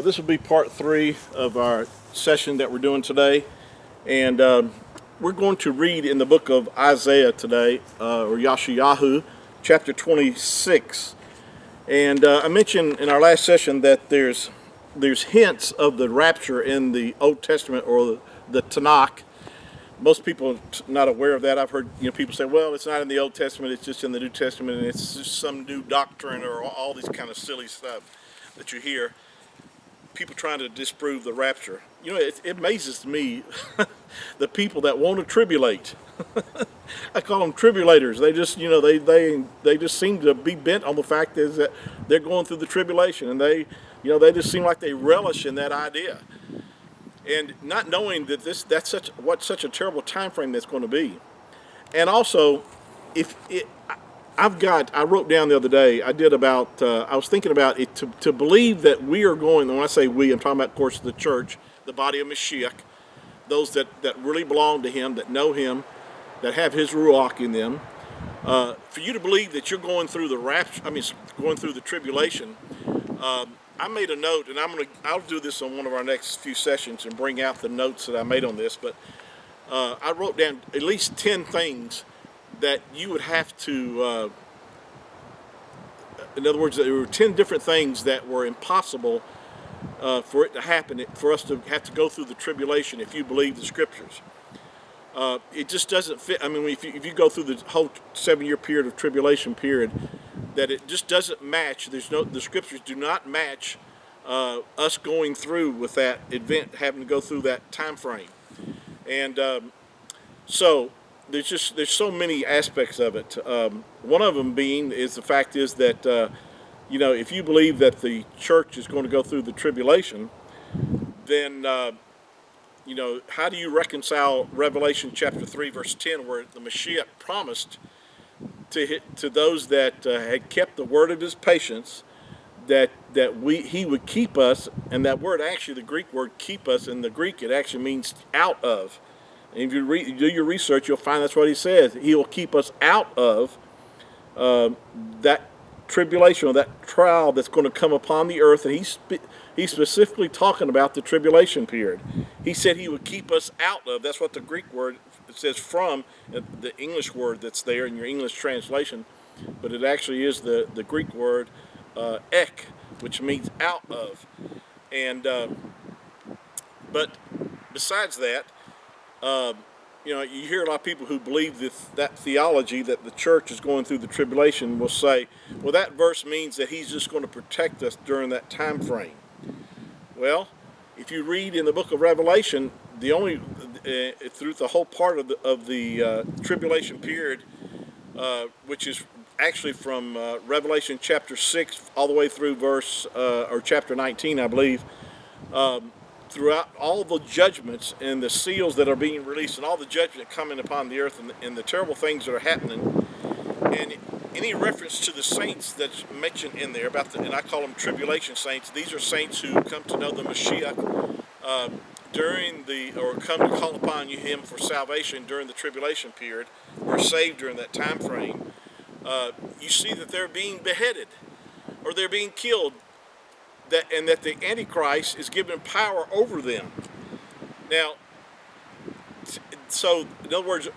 This will be part 3 of our session that we're doing today, and we're going to read in the book of Isaiah today, or Yashayahu, chapter 26. And I mentioned in our last session that there's hints of the rapture in the Old Testament or the Tanak. Most people are not aware of that. I've heard people say, well, it's not in the Old Testament, it's just in the New Testament, and it's just some new doctrine or all these kind of silly stuff that you hear. People trying to disprove the rapture. It amazes me the people that want to tribulate. I call them tribulators. They just, they just seem to be bent on the fact is that they're going through the tribulation, and they just seem like they relish in that idea, and not knowing that that's such a terrible time frame that's going to be. And also, I wrote down the other day, I was thinking about it, to believe that we are going, and when I say we, I'm talking about, of course, the church, the body of Mashiach, those that really belong to him, that know him, that have his Ruach in them. For you to believe that you're going through the rapture, going through the tribulation, I made a note, and I'll do this on one of our next few sessions and bring out the notes that I made on this, but I wrote down at least 10 things that you would have to, in other words, there were 10 different things that were impossible for it to happen, for us to have to go through the tribulation if you believe the scriptures. It just doesn't fit. If you go through the whole 7-year period of tribulation period, that it just doesn't match. The scriptures do not match us going through with that event, having to go through that time frame. And so there's so many aspects of it. One of them is the fact is that if you believe that the church is going to go through the tribulation, then how do you reconcile Revelation chapter 3 verse 10, where the Mashiach promised to those that had kept the word of his patience, that he would keep us, and that word, actually the Greek word keep us, in the Greek it actually means out of. And if you do your research, you'll find that's what he says. He will keep us out of that tribulation or that trial that's going to come upon the earth. And he's specifically talking about the tribulation period. He said he would keep us out of. That's what the Greek word says from the English word that's there in your English translation. But it actually is the Greek word ek, which means out of. And but besides that, you hear a lot of people who believe that theology that the church is going through the tribulation will say, well, that verse means that he's just going to protect us during that time frame. Well, if you read in the book of Revelation, through the whole part of the tribulation period, which is actually from Revelation chapter 6 all the way through chapter 19, I believe, throughout all the judgments and the seals that are being released and all the judgment coming upon the earth and the terrible things that are happening, and any reference to the saints that's mentioned in there and I call them tribulation saints. These are saints who come to know the Mashiach or come to call upon him for salvation during the tribulation period, or saved during that time frame. You see that they're being beheaded or they're being killed, and that the Antichrist is given power over them. Now, so in other words,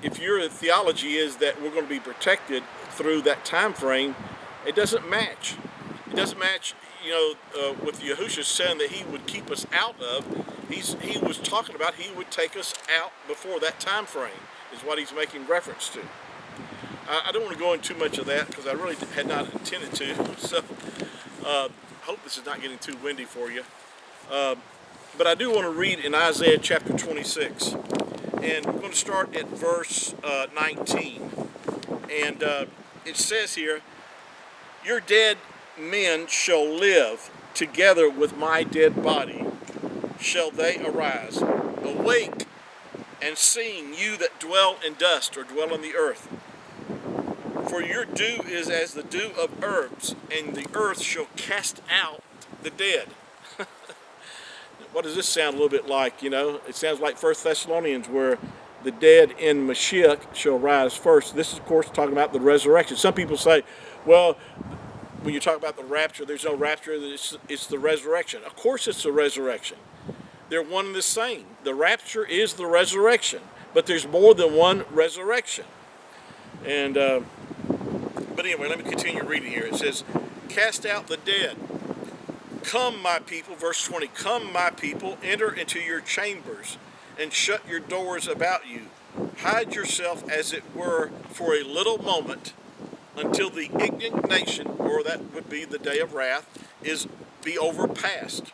if your theology is that we're going to be protected through that time frame, it doesn't match. It doesn't match, with Yahushua saying that he would keep us out of. He was talking about he would take us out before that time frame, is what he's making reference to. I don't want to go into too much of that because I really had not intended to. So I hope this is not getting too windy for you. But I do want to read in Isaiah chapter 26. And we're going to start at verse 19. And it says here, your dead men shall live, together with my dead body shall they arise. Awake and sing, you that dwell in dust, or dwell on the earth. For your dew is as the dew of herbs, and the earth shall cast out the dead. What does this sound a little bit like? It sounds like 1 Thessalonians, where the dead in Mashiach shall rise first. This is, of course, talking about the resurrection. Some people say, well, when you talk about the rapture, there's no rapture, it's the resurrection. Of course it's the resurrection. They're one and the same. The rapture is the resurrection, but there's more than one resurrection. And but anyway, let me continue reading here. It says, cast out the dead. Come, my people, verse 20, come, my people, enter into your chambers and shut your doors about you. Hide yourself, as it were, for a little moment until the indignation, or that would be the day of wrath, be overpast.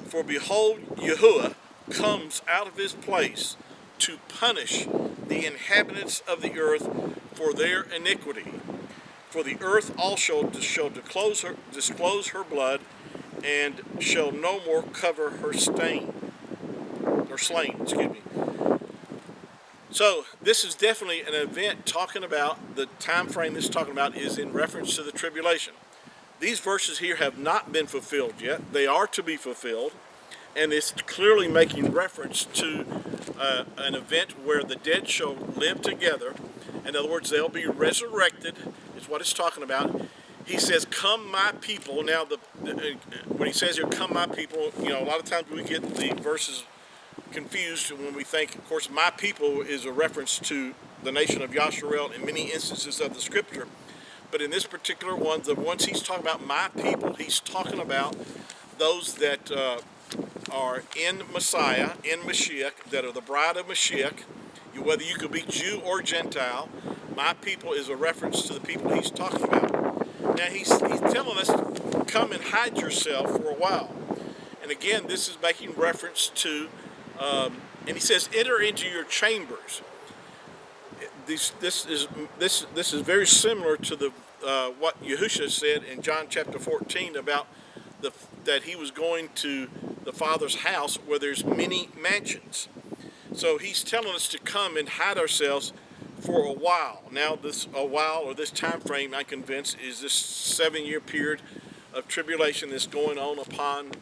For behold, Yahuwah comes out of his place to punish the inhabitants of the earth for their iniquity. For the earth also shall disclose her blood, and shall no more cover her slain. So this is definitely an event talking about, the time frame this is talking about is in reference to the tribulation. These verses here have not been fulfilled yet. They are to be fulfilled, and it's clearly making reference to an event where the dead shall live together. In other words, they'll be resurrected, is what it's talking about. He says, come my people. Now, when he says here, come my people, a lot of times we get the verses confused when we think, of course, my people is a reference to the nation of Yasharel in many instances of the scripture. But in this particular one, the ones he's talking about, my people, he's talking about those that are in Messiah, in Mashiach, that are the bride of Mashiach, whether you could be Jew or Gentile. My people is a reference to the people he's talking about. Now, he's telling us, come and hide yourself for a while. And again, this is making reference to, and he says, enter into your chambers. This is very similar to the what Yahushua said in John chapter 14 about that he was going to the Father's house where there's many mansions. So he's telling us to come and hide ourselves for a while. Now, this time frame, I'm convinced, is this 7-year period of tribulation that's going on upon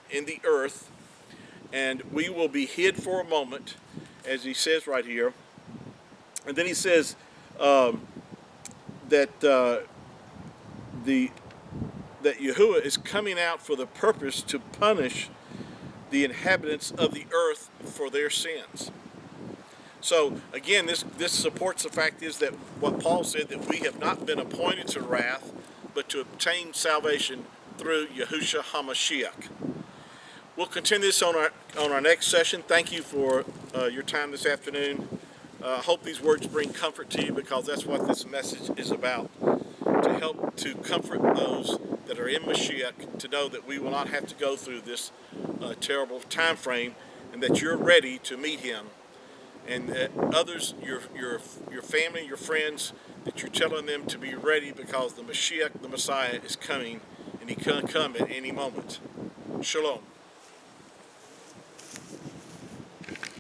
in the earth, and we will be hid for a moment, as he says right here. And then he says that Yahuwah is coming out for the purpose to punish the inhabitants of the earth for their sins. So again, this supports the fact is that what Paul said, that we have not been appointed to wrath, but to obtain salvation through Yahushua HaMashiach. We'll continue this on our next session. Thank you for your time this afternoon. I hope these words bring comfort to you, because that's what this message is about, to help to comfort those that are in Mashiach, to know that we will not have to go through this terrible time frame, and that you're ready to meet him. And others, your family, your friends, that you're telling them to be ready, because the Mashiach, the Messiah, is coming, and he can come at any moment. Shalom.